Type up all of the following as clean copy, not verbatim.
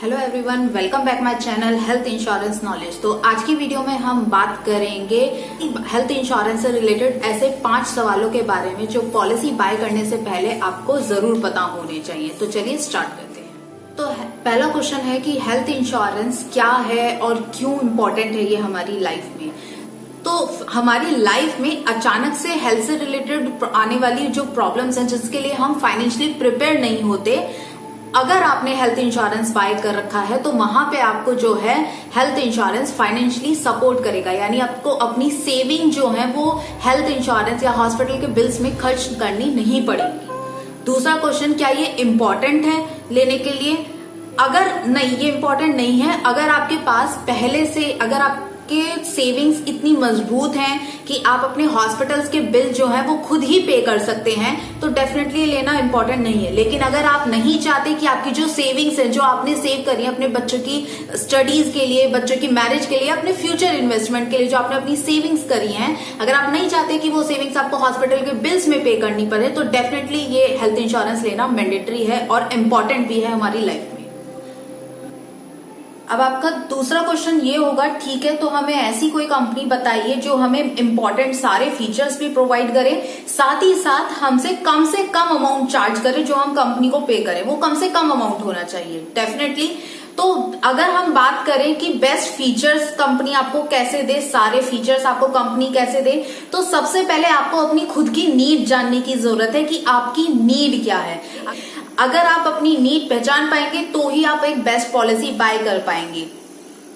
Hello everyone, welcome back my channel health insurance knowledge. तो आज की वीडियो में हम बात करेंगे हेल्थ इंश्योरेंस से रिलेटेड ऐसे 5 सवालों के बारे में जो पॉलिसी बाय करने से पहले आपको जरूर पता होने चाहिए। तो चलिए स्टार्ट करते हैं। तो पहला क्वेश्चन है कि हेल्थ इंश्योरेंस क्या है और क्यों इम्पोर्टेंट है ये हमारी लाइफ में। तो हमारी लाइफ में अचानक से हेल्थ से रिलेटेड आने वाली जो प्रॉब्लम्स हैं जिसके लिए हम फाइनेंशियली प्रिपेयर नहीं होते, अगर आपने हेल्थ इंश्योरेंस बाय कर रखा है तो वहां पे आपको जो है हेल्थ इंश्योरेंस फाइनेंशियली सपोर्ट करेगा, यानी आपको अपनी सेविंग जो है वो हेल्थ इंश्योरेंस या हॉस्पिटल के बिल्स में खर्च करनी नहीं पड़ेगी। दूसरा क्वेश्चन, क्या ये इम्पोर्टेंट है लेने के लिए? अगर नहीं, ये इम्पोर्टेंट नहीं है। अगर आपके पास पहले से अगर आपके सेविंग्स इतनी मजबूत हैं कि आप अपने हॉस्पिटल्स के बिल जो है वो खुद ही पे कर सकते हैं तो डेफिनेटली लेना इंपॉर्टेंट नहीं है। लेकिन अगर आप नहीं चाहते कि आपकी जो सेविंग्स है, जो आपने सेव करी है अपने बच्चों की स्टडीज के लिए, बच्चों की मैरिज के लिए, अपने फ्यूचर इन्वेस्टमेंट के लिए जो आपने अपनी सेविंग्स करी हैं, अगर आप नहीं चाहते कि वो सेविंग्स आपको हॉस्पिटल के बिल्स में पे करनी पड़े तो डेफिनेटली ये हेल्थ इंश्योरेंस लेना मैंडेटरी है और इम्पॉर्टेंट भी है हमारी लाइफ में। अब आपका दूसरा क्वेश्चन ये होगा, ठीक है तो हमें ऐसी कोई कंपनी बताइए जो हमें इंपॉर्टेंट सारे फीचर्स भी प्रोवाइड करे, साथ ही साथ हमसे कम अमाउंट चार्ज करे जो हम कंपनी को पे करें, वो कम से कम अमाउंट होना चाहिए डेफिनेटली। तो अगर हम बात करें कि बेस्ट फीचर्स कंपनी आपको कैसे दे, सारे फीचर्स आपको कंपनी कैसे दे, तो सबसे पहले आपको अपनी खुद की नीड जानने की जरूरत है कि आपकी नीड क्या है। अगर आप अपनी नीड पहचान पाएंगे तो ही आप एक बेस्ट पॉलिसी बाय कर पाएंगे।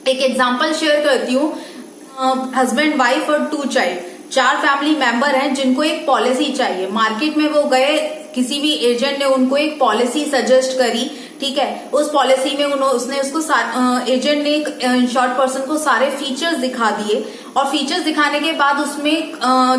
एक एग्जांपल शेयर करती हूँ। हस्बैंड, वाइफ और 2 चाइल्ड, 4 फैमिली मेंबर हैं जिनको एक पॉलिसी चाहिए। मार्केट में वो गए, किसी भी एजेंट ने उनको एक पॉलिसी सजेस्ट करी, ठीक है। उस पॉलिसी में उसने उसको एजेंट ने एक इंश्योर्ड पर्सन को सारे फीचर्स दिखा दिए और फीचर्स दिखाने के बाद उसमें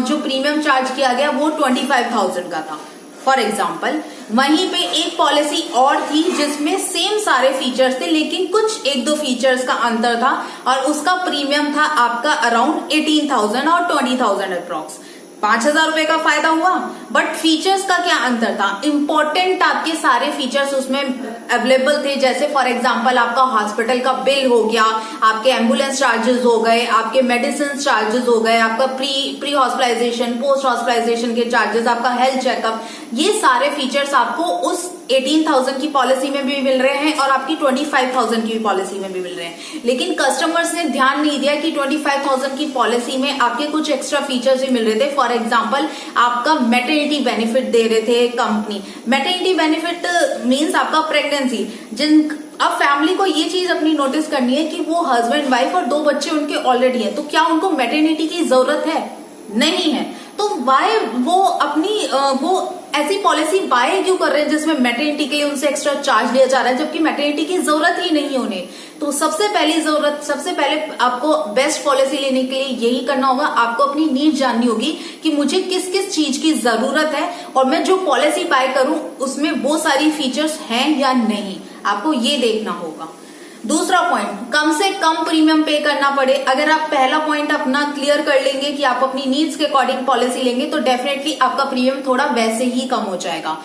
जो प्रीमियम चार्ज किया गया वो 25,000 का था फॉर एग्जाम्पल। वहीं पे एक पॉलिसी और थी जिसमें सेम सारे फीचर्स थे लेकिन कुछ 1-2 फीचर्स का अंतर था और उसका प्रीमियम था आपका अराउंड 18,000 और 20,000 अप्रॉक्स। 5,000 रुपए का फायदा हुआ, बट फीचर्स का क्या अंतर था? इंपॉर्टेंट आपके सारे फीचर्स उसमें अवेलेबल थे, जैसे फॉर एग्जांपल आपका हॉस्पिटल का बिल हो गया, आपके एम्बुलेंस चार्जेस हो गए, आपके मेडिसिन चार्जेस हो गए, आपका प्री हॉस्पिटलाइजेशन, पोस्ट हॉस्पिटलाइजेशन के चार्जेस, आपका हेल्थ चेकअप, ये सारे फीचर्स आपको उस 18,000 की पॉलिसी में भी मिल रहे हैं और आपकी 25,000 की पॉलिसी में भी मिल रहे हैं। लेकिन कस्टमर्स ने ध्यान नहीं दिया कि 25,000 की पॉलिसी में आपके कुछ एक्स्ट्रा फीचर्स भी मिल रहे थे। फॉर एग्जांपल आपका मैटरनिटी बेनिफिट दे रहे थे कंपनी। मैटरनिटी बेनिफिट मींस आपका प्रेगनेंसी। अब फैमिली को ये चीज अपनी नोटिस करनी है कि वो हस्बैंड, वाइफ और 2 बच्चे उनके ऑलरेडी हैं, तो क्या उनको मैटरनिटी की जरूरत है? नहीं है। तो वाई वो ऐसी पॉलिसी बाय क्यों कर रहे हैं जिसमें मैटरनिटी के लिए उनसे एक्स्ट्रा चार्ज लिया जा रहा है, जबकि मैटरनिटी की जरूरत ही नहीं उन्हें। तो सबसे पहले आपको बेस्ट पॉलिसी लेने के लिए यही करना होगा, आपको अपनी नीड जाननी होगी कि मुझे किस किस चीज की जरूरत है और मैं जो पॉलिसी बाय करूं उसमें वो सारी फीचर्स हैं या नहीं, आपको ये देखना होगा। दूसरा पॉइंट, कम से कम प्रीमियम पे करना पड़े। अगर आप पहला पॉइंट अपना क्लियर कर लेंगे कि आप अपनी नीड्स के अकॉर्डिंग पॉलिसी लेंगे तो डेफिनेटली आपका प्रीमियम थोड़ा वैसे ही कम हो जाएगा।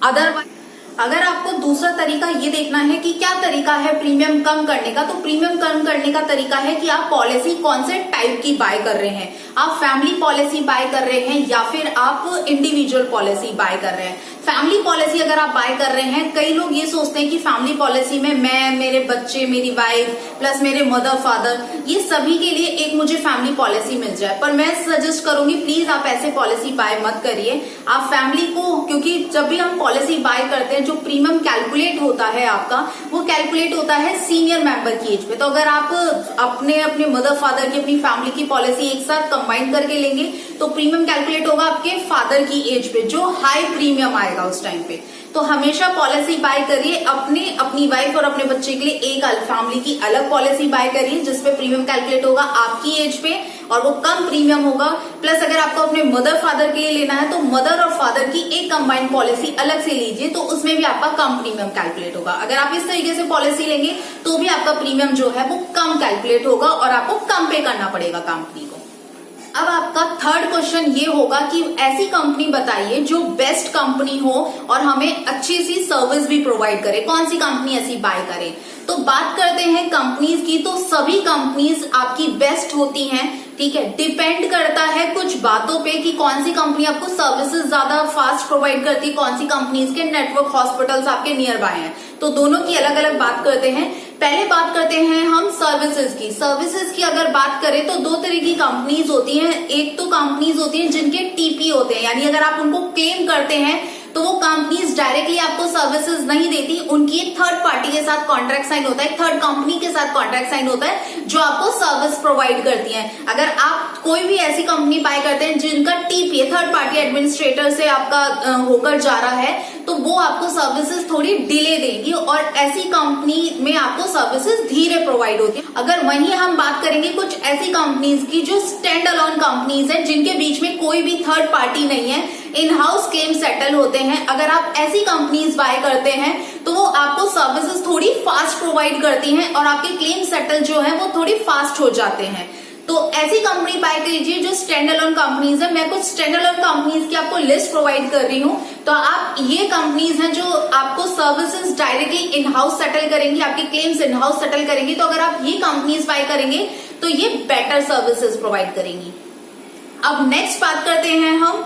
अदरवाइज अगर आपको दूसरा तरीका ये देखना है कि क्या तरीका है प्रीमियम कम करने का, तो प्रीमियम कम करने का तरीका है कि आप पॉलिसी कौन से टाइप की बाय कर रहे हैं। आप फैमिली पॉलिसी बाय कर रहे हैं या फिर आप इंडिविजुअल पॉलिसी बाय कर रहे हैं। फैमिली पॉलिसी अगर आप बाय कर रहे हैं, कई लोग ये सोचते हैं कि फैमिली पॉलिसी में मैं, मेरे बच्चे, मेरी वाइफ प्लस मेरे मदर फादर, ये सभी के लिए एक मुझे फैमिली पॉलिसी मिल जाए। पर मैं सजेस्ट करूंगी प्लीज आप ऐसे पॉलिसी बाय मत करिए। आप फैमिली को, क्योंकि जब भी हम पॉलिसी बाय करते हैं जो प्रीमियम कैलकुलेट होता है आपका, वो कैलकुलेट होता है सीनियर मेंबर की एज पे। तो अगर आप अपने मदर फादर की, अपनी फैमिली की पॉलिसी एक साथ कंबाइन करके लेंगे तो प्रीमियम कैलकुलेट होगा आपके फादर की एज पे, जो हाई प्रीमियम आएगा उस टाइम पे। तो हमेशा पॉलिसी बाय करिए अपनी वाइफ और अपने बच्चे के लिए एक फैमिली की अलग पॉलिसी बाय करिए जिसपे प्रीमियम कैलकुलेट होगा आपकी एज पे और वो कम प्रीमियम होगा। प्लस अगर आपको अपने मदर फादर के लिए लेना है तो मदर और फादर की एक कंबाइंड पॉलिसी अलग से लीजिए, तो उसमें भी आपका कम प्रीमियम कैलकुलेट होगा। अगर आप इस तरीके से पॉलिसी लेंगे तो भी आपका प्रीमियम जो है वो कम कैलकुलेट होगा और आपको कम पे करना पड़ेगा कंपनी को। अब आपका थर्ड क्वेश्चन ये होगा कि ऐसी कंपनी बताइए जो बेस्ट कंपनी हो और हमें अच्छी सी सर्विस भी प्रोवाइड करे। कौन सी कंपनी ऐसी बाय करे? तो बात करते हैं कंपनीज की, तो सभी कंपनीज आपकी बेस्ट होती हैं, ठीक है। डिपेंड करता है कुछ बातों पे कि कौन सी कंपनी आपको सर्विसेज ज्यादा फास्ट प्रोवाइड करती है, कौन सी कंपनीज के नेटवर्क हॉस्पिटल्स आपके नियर बाय हैं। तो दोनों की अलग अलग बात करते हैं। पहले बात करते हैं हम सर्विसेज की। सर्विसेज की अगर बात करें तो दो तरह की कंपनीज होती हैं। एक तो कंपनीज होती हैं जिनके टीपी होते हैं, यानी अगर आप उनको क्लेम करते हैं तो वो कंपनीज डायरेक्टली आपको सर्विसेज नहीं देती, उनकी एक थर्ड पार्टी के साथ कॉन्ट्रैक्ट साइन होता है, एक थर्ड कंपनी के साथ कॉन्ट्रैक्ट साइन होता है जो आपको सर्विस प्रोवाइड करती है। अगर आप कोई भी ऐसी कंपनी बाय करते हैं जिनका टीपी थर्ड पार्टी एडमिनिस्ट्रेटर से आपका होकर जा रहा है, तो वो आपको सर्विसेज थोड़ी डिले देगी और ऐसी कंपनी में आपको सर्विसेज धीरे प्रोवाइड होती है। अगर वहीं हम बात करेंगे कुछ ऐसी कंपनीज की जो स्टैंड अलोन कंपनीज है, जिनके बीच में कोई भी थर्ड पार्टी नहीं है, इन हाउस क्लेम सेटल होते हैं, अगर आप ऐसी कंपनीज बाय करते हैं तो वो आपको सर्विसेज थोड़ी फास्ट प्रोवाइड करती हैं और आपके क्लेम सेटल जो है वो थोड़ी फास्ट हो जाते हैं। तो ऐसी कंपनी बाय कीजिए जो स्टैंड अलोन कंपनीज है। मैं कुछ स्टैंड अलोन कंपनीज की आपको लिस्ट प्रोवाइड कर रही हूँ। तो आप ये कंपनीज हैं जो आपको services directly in house settle करेंगी, आपके क्लेम्स इन हाउस सेटल करेंगी। तो अगर आप ये कंपनीज बाय करेंगे तो ये बेटर सर्विसेज प्रोवाइड करेंगी। अब नेक्स्ट बात करते हैं हम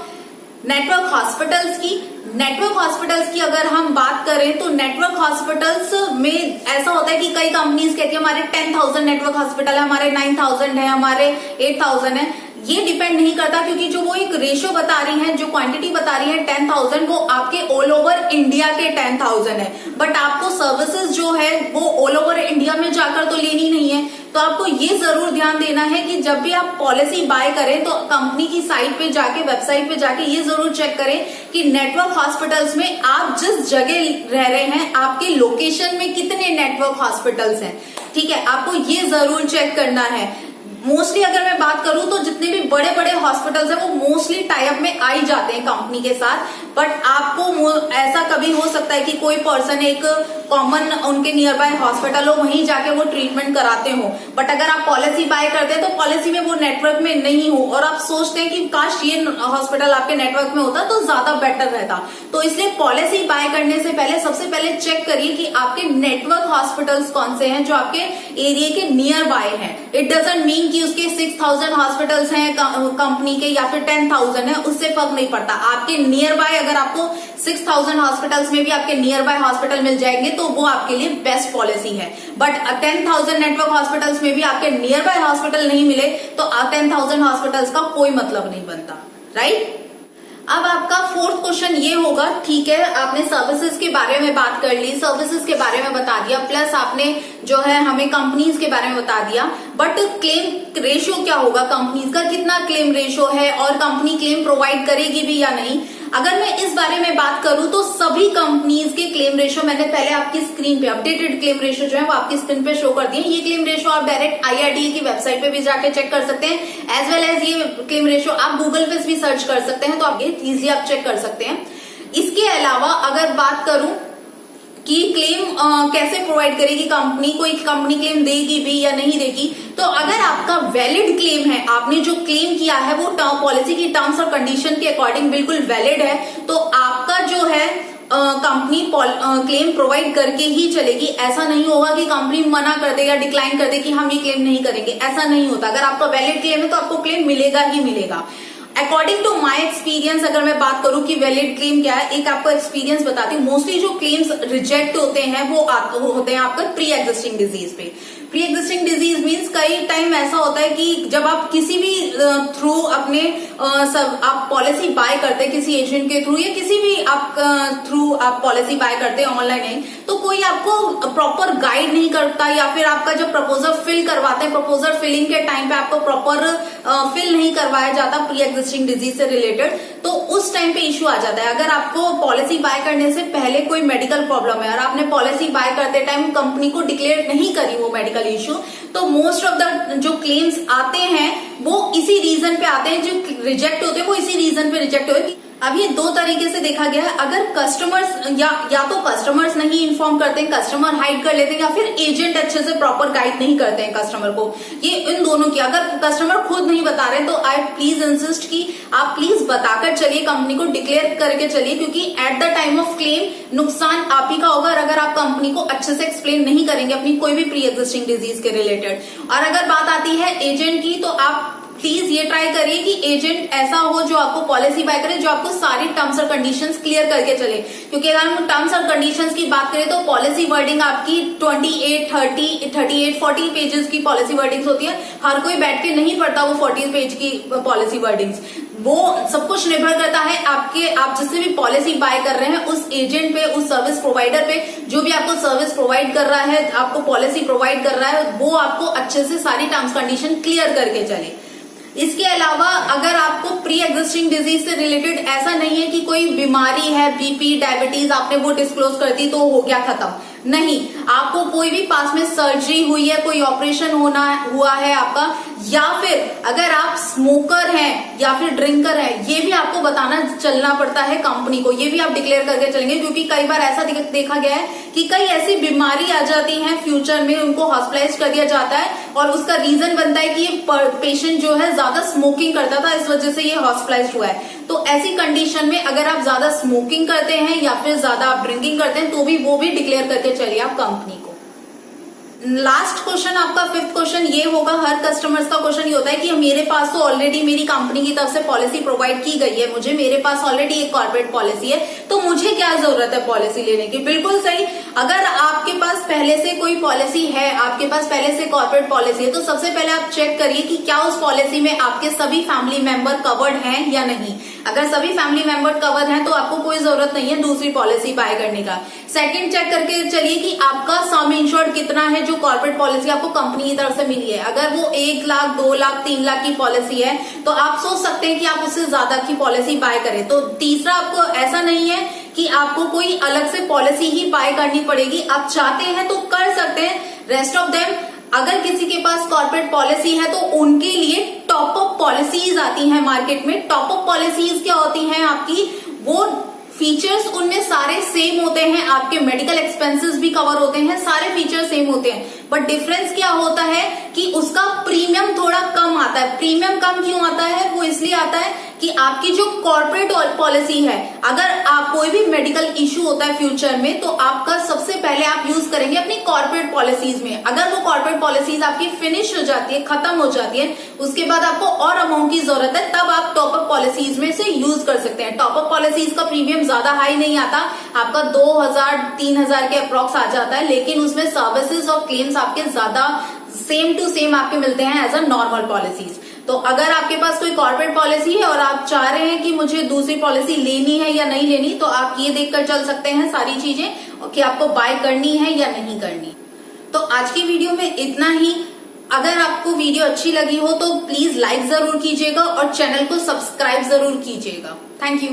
नेटवर्क हॉस्पिटल्स की। नेटवर्क हॉस्पिटल्स की अगर हम बात करें तो नेटवर्क हॉस्पिटल्स में ऐसा होता है कि कई कंपनीज कहती है हमारे 10,000 नेटवर्क हॉस्पिटल है, हमारे 9,000 है, हमारे 8,000 है। ये डिपेंड नहीं करता, क्योंकि जो वो एक रेशियो बता रही है, जो क्वांटिटी बता रही है 10,000, वो आपके ऑल ओवर इंडिया के 10,000 है। बट आपको सर्विसेज जो है वो ऑल ओवर इंडिया में जाकर तो लेनी नहीं है। तो आपको ये जरूर ध्यान देना है कि जब भी आप पॉलिसी बाय करें तो कंपनी की साइट पे जाके, वेबसाइट पे जाके ये जरूर चेक करें कि नेटवर्क हॉस्पिटल्स में आप जिस जगह रह रहे हैं, आपके लोकेशन में कितने नेटवर्क हॉस्पिटल्स हैं, ठीक है। आपको ये जरूर चेक करना है। मोस्टली अगर मैं बात करूं तो जितने भी बड़े बड़े हॉस्पिटल्स हैं वो मोस्टली टाइप में आ ही जाते हैं कंपनी के साथ। बट आपको ऐसा कभी हो सकता है कि कोई पर्सन एक कॉमन उनके नियर बाय हॉस्पिटल हो, वहीं जाके वो ट्रीटमेंट कराते हो। बट अगर आप पॉलिसी बाय करते हैं तो पॉलिसी में वो नेटवर्क में नहीं हो और आप सोचते हैं कि काश ये हॉस्पिटल आपके नेटवर्क में होता तो ज्यादा बेटर रहता। तो इसलिए पॉलिसी बाय करने से पहले सबसे पहले चेक करिए कि आपके नेटवर्क हॉस्पिटल्स कौन से हैं जो आपके एरिया के नियर बाय हैं। इट डजंट मीन कि उसके 6,000 हॉस्पिटल्स हैं कंपनी के या फिर 10,000 है, उससे फर्क नहीं पड़ता। आपके नियर बाय अगर आपको 6,000 हॉस्पिटल्स में भी आपके नियर बाय हॉस्पिटल मिल जाएंगे तो वो आपके लिए बेस्ट पॉलिसी है। बट 10,000 नेटवर्क हॉस्पिटल्स में भी आपके नियर बाय हॉस्पिटल नहीं मिले तो 10,000 हॉस्पिटल्स का कोई मतलब नहीं बनता, राइट। अब आपका फोर्थ क्वेश्चन ये होगा, ठीक है, आपने सर्विसेज के बारे में बात कर ली, सर्विसेज के बारे में बता दिया, प्लस आपने जो है हमें कंपनीज के बारे में बता दिया, बट क्लेम रेशियो क्या होगा कंपनीज का, कितना क्लेम रेशियो है और कंपनी क्लेम प्रोवाइड करेगी भी या नहीं। अगर मैं इस बारे में बात करूं तो सभी कंपनीज के क्लेम रेशियो मैंने पहले आपकी स्क्रीन पे अपडेटेड क्लेम रेशियो जो है वो आपकी स्क्रीन पे शो कर दिए। ये क्लेम रेशियो आप डायरेक्ट IRDA की वेबसाइट पे भी जाके चेक कर सकते हैं, एज वेल एज ये क्लेम रेशियो आप गूगल पे भी सर्च कर सकते हैं, तो आप ये इजीली आप चेक कर सकते हैं। इसके अलावा अगर बात करूं कि क्लेम कैसे प्रोवाइड करेगी कंपनी, कोई कंपनी क्लेम देगी भी या नहीं देगी, तो अगर आपका वैलिड क्लेम है, आपने जो क्लेम किया है वो पॉलिसी की टर्म्स और कंडीशन के अकॉर्डिंग बिल्कुल वैलिड है, तो आपका जो है कंपनी क्लेम प्रोवाइड करके ही चलेगी। ऐसा नहीं होगा कि कंपनी मना कर दे या डिक्लाइन कर दे कि हम ये क्लेम नहीं करेंगे, ऐसा नहीं होता। अगर आपका वैलिड क्लेम है तो आपको क्लेम मिलेगा ही मिलेगा। अकॉर्डिंग टू माई एक्सपीरियंस अगर मैं बात करूं कि वैलिड क्लेम क्या है, एक आपको एक्सपीरियंस बताती हूँ। मोस्टली जो क्लेम्स रिजेक्ट होते हैं वो होते हैं आपका प्री एग्जिस्टिंग डिजीज पे। प्री एग्जिस्टिंग डिजीज मीन्स कई टाइम ऐसा होता है कि जब आप किसी भी थ्रू अपने आप पॉलिसी बाय करते हैं, किसी एजेंट के थ्रू या किसी भी आप थ्रू आप पॉलिसी बाय करते हैं ऑनलाइन नहीं, तो कोई आपको प्रॉपर गाइड नहीं करता, या फिर आपका जब प्रपोजल फिल करवाते हैं, प्रपोजल फिलिंग के टाइम पे आपको प्रॉपर फिल नहीं करवाया जाता प्री एग्जिस्टिंग डिजीज से रिलेटेड, तो उस टाइम पे इश्यू आ जाता है। अगर आपको पॉलिसी बाय करने से पहले कोई मेडिकल प्रॉब्लम है और आपने पॉलिसी बाय करते टाइम कंपनी को डिक्लेयर नहीं करी वो मेडिकल इश्यू, तो मोस्ट ऑफ द जो क्लेम्स आते हैं वो इसी रीजन पे आते हैं, जो रिजेक्ट होते हैं वो इसी रीजन पे रिजेक्ट होते हैं अब ये दो तरीके से देखा गया है। अगर कस्टमर्स या तो कस्टमर्स नहीं इन्फॉर्म करते हैं, कस्टमर हाइड कर लेते हैं, या फिर एजेंट अच्छे से प्रॉपर गाइड नहीं करते हैं कस्टमर को, ये इन दोनों की, अगर कस्टमर खुद नहीं बता रहे तो आई प्लीज इंसिस्ट कि आप प्लीज बताकर चलिए, कंपनी को डिक्लेयर करके चलिए, क्योंकि at the time of claim नुकसान आप ही का होगा अगर आप कंपनी को अच्छे से एक्सप्लेन नहीं करेंगे अपनी कोई भी प्री एग्जिस्टिंग डिजीज के रिलेटेड। और अगर बात आती है एजेंट की, तो आप प्लीज ये ट्राई करिए कि एजेंट ऐसा हो जो आपको पॉलिसी बाय करे, जो आपको सारी टर्म्स और कंडीशंस क्लियर करके चले। क्योंकि अगर हम टर्म्स और कंडीशंस की बात करें तो पॉलिसी वर्डिंग आपकी 28, 30, 38, 40 पेजेस की पॉलिसी वर्डिंग्स होती है। हर कोई बैठ के नहीं पढ़ता वो 40 पेज की पॉलिसी वर्डिंग्स। वो सब कुछ निर्भर करता है आप जिससे भी पॉलिसी बाय कर रहे हैं उस एजेंट पे, उस सर्विस प्रोवाइडर पे, जो भी आपको सर्विस प्रोवाइड कर रहा है, आपको पॉलिसी प्रोवाइड कर रहा है, वो आपको अच्छे से सारी टर्म्स कंडीशन क्लियर करके चले। इसके अलावा अगर आपको प्री एग्जिस्टिंग डिजीज से रिलेटेड ऐसा नहीं है कि कोई बीमारी है, बीपी, डायबिटीज, आपने वो डिस्क्लोज कर दी तो हो गया खत्म, नहीं, आपको कोई भी पास में सर्जरी हुई है, कोई ऑपरेशन हुआ है आपका, या फिर अगर आप स्मोकर हैं या फिर ड्रिंकर हैं, ये भी आपको बताना चलना पड़ता है कंपनी को, ये भी आप डिक्लेयर करके चलेंगे। क्योंकि कई बार ऐसा देखा गया है कि कई ऐसी बीमारी आ जाती है फ्यूचर में, उनको हॉस्पिटलाइज कर दिया जाता है और उसका रीजन बनता है कि ये पेशेंट जो है ज्यादा स्मोकिंग करता था, इस वजह से ये हॉस्पिटलाइज हुआ है। तो ऐसी कंडीशन में अगर आप ज्यादा स्मोकिंग करते हैं या फिर ज्यादा आप ड्रिंकिंग करते हैं तो भी वो भी डिक्लेयर करके चलिए आप कंपनी को। लास्ट क्वेश्चन आपका 5th क्वेश्चन ये होगा, हर कस्टमर्स का क्वेश्चन ये होता है कि मेरे पास तो ऑलरेडी मेरी कंपनी की तरफ से पॉलिसी प्रोवाइड की गई है, मुझे मेरे पास ऑलरेडी एक कॉर्पोरेट पॉलिसी है, तो मुझे क्या जरूरत है पॉलिसी लेने की। बिल्कुल सही, अगर आपके पास पहले से कोई पॉलिसी है, आपके पास पहले से कॉर्पोरेट पॉलिसी है, तो सबसे पहले आप चेक करिए कि क्या उस पॉलिसी में आपके सभी फैमिली मेंबर कवर्ड हैं या नहीं। अगर सभी फैमिली मेंबर कवर हैं तो आपको कोई जरूरत नहीं है दूसरी पॉलिसी बाय करने का। सेकंड, चेक करके चलिए कि आपका सम इंश्योर्ड कितना है जो कॉर्पोरेट पॉलिसी आपको कंपनी की तरफ से मिली है। अगर वो 1 लाख, 2 लाख, 3 लाख की पॉलिसी है तो आप सोच सकते हैं कि आप उससे ज्यादा की पॉलिसी बाय करें। तो तीसरा, आपको ऐसा नहीं है कि आपको कोई अलग से पॉलिसी ही बाय करनी पड़ेगी, आप चाहते हैं तो कर सकते हैं। रेस्ट ऑफ देम, अगर किसी के पास कॉर्पोरेट पॉलिसी है तो उनके लिए टॉप अप पॉलिसीज आती हैं मार्केट में। टॉप अप पॉलिसीज क्या होती हैं आपकी, वो फीचर्स उनमें सारे सेम होते हैं, आपके मेडिकल एक्सपेंसेस भी कवर होते हैं, सारे फीचर सेम होते हैं, बट डिफरेंस क्या होता है कि उसका प्रीमियम थोड़ा कम आता है। प्रीमियम कम क्यों आता है, वो इसलिए आता है कि आपकी जो कॉर्पोरेट पॉलिसी है, अगर आप कोई भी मेडिकल इश्यू होता है फ्यूचर में तो आपका सबसे पहले आप यूज करेंगे अपनी कॉर्पोरेट पॉलिसीज में। अगर वो कॉर्पोरेट पॉलिसीज आपकी फिनिश हो जाती है, खत्म हो जाती है, उसके बाद आपको और अमाउंट की जरूरत है, तब आप टॉप अप पॉलिसीज में से यूज कर सकते हैं। टॉप अप पॉलिसीज का प्रीमियम ज्यादा हाई नहीं आता, आपका 2000-3000 के अप्रॉक्स आ जाता है, लेकिन उसमें सर्विसेज और क्लेम्स आपके ज्यादा सेम टू सेम आपके मिलते हैं एज अ नॉर्मल पॉलिसीज। तो अगर आपके पास कोई कॉर्पोरेट पॉलिसी है और आप चाह रहे हैं कि मुझे दूसरी पॉलिसी लेनी है या नहीं लेनी, तो आप ये देखकर चल सकते हैं सारी चीजें कि आपको बाय करनी है या नहीं करनी। तो आज की वीडियो में इतना ही। अगर आपको वीडियो अच्छी लगी हो तो प्लीज लाइक जरूर कीजिएगा और चैनल को सब्सक्राइब जरूर कीजिएगा। Thank you.